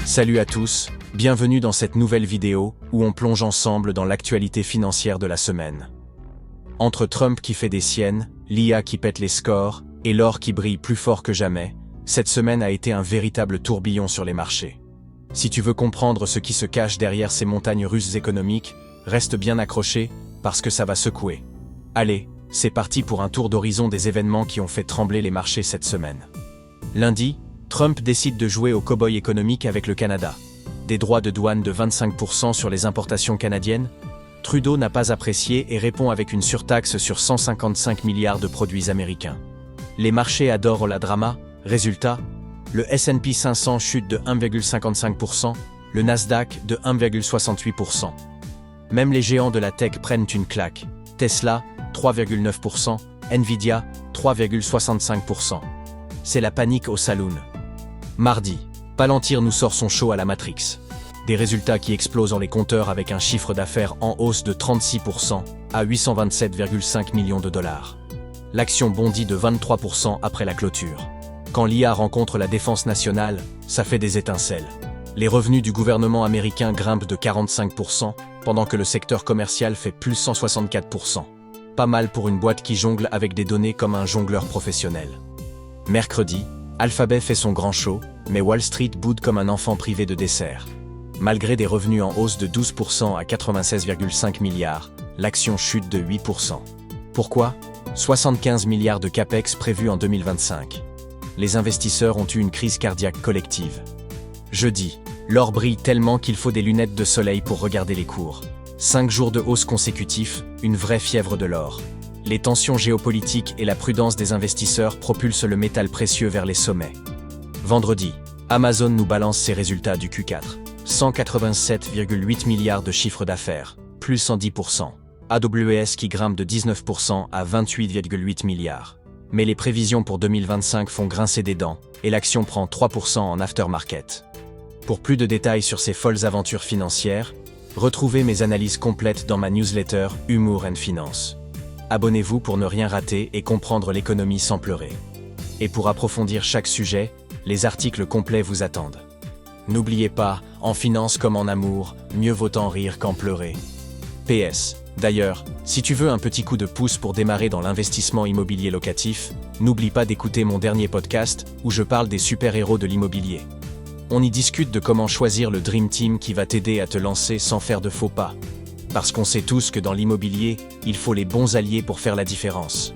Salut à tous, bienvenue dans cette nouvelle vidéo où on plonge ensemble dans l'actualité financière de la semaine. Entre Trump qui fait des siennes, l'IA qui pète les scores et l'or qui brille plus fort que jamais, cette semaine a été un véritable tourbillon sur les marchés. Si tu veux comprendre ce qui se cache derrière ces montagnes russes économiques, reste bien accroché parce que ça va secouer. Allez, c'est parti pour un tour d'horizon des événements qui ont fait trembler les marchés cette semaine. Lundi, Trump décide de jouer au cow-boy économique avec le Canada. Des droits de douane de 25% sur les importations canadiennes. Trudeau n'a pas apprécié et répond avec une surtaxe sur 155 milliards de produits américains. Les marchés adorent la drama, résultat, le S&P 500 chute de 1,55%, le Nasdaq de 1,68%. Même les géants de la tech prennent une claque. Tesla, 3,9%, Nvidia, 3,65%. C'est la panique au saloon. Mardi, Palantir nous sort son show à la Matrix. Des résultats qui explosent dans les compteurs avec un chiffre d'affaires en hausse de 36% à 827,5 millions de dollars. L'action bondit de 23% après la clôture. Quand l'IA rencontre la défense nationale, ça fait des étincelles. Les revenus du gouvernement américain grimpent de 45%, pendant que le secteur commercial fait plus 164%. Pas mal pour une boîte qui jongle avec des données comme un jongleur professionnel. Mercredi, Alphabet fait son grand show, mais Wall Street boude comme un enfant privé de dessert. Malgré des revenus en hausse de 12% à 96,5 milliards, l'action chute de 8%. Pourquoi ? 75 milliards de capex prévus en 2025. Les investisseurs ont eu une crise cardiaque collective. Jeudi, l'or brille tellement qu'il faut des lunettes de soleil pour regarder les cours. 5 jours de hausse consécutifs, une vraie fièvre de l'or. Les tensions géopolitiques et la prudence des investisseurs propulsent le métal précieux vers les sommets. Vendredi, Amazon nous balance ses résultats du Q4. 187,8 milliards de chiffre d'affaires, plus 110%. AWS qui grimpe de 19% à 28,8 milliards. Mais les prévisions pour 2025 font grincer des dents, et l'action prend 3% en aftermarket. Pour plus de détails sur ces folles aventures financières, retrouvez mes analyses complètes dans ma newsletter Humour & Finance. Abonnez-vous pour ne rien rater et comprendre l'économie sans pleurer. Et pour approfondir chaque sujet, les articles complets vous attendent. N'oubliez pas, en finance comme en amour, mieux vaut en rire qu'en pleurer. PS. D'ailleurs, si tu veux un petit coup de pouce pour démarrer dans l'investissement immobilier locatif, n'oublie pas d'écouter mon dernier podcast où je parle des super-héros de l'immobilier. On y discute de comment choisir le Dream Team qui va t'aider à te lancer sans faire de faux pas. Parce qu'on sait tous que dans l'immobilier, il faut les bons alliés pour faire la différence.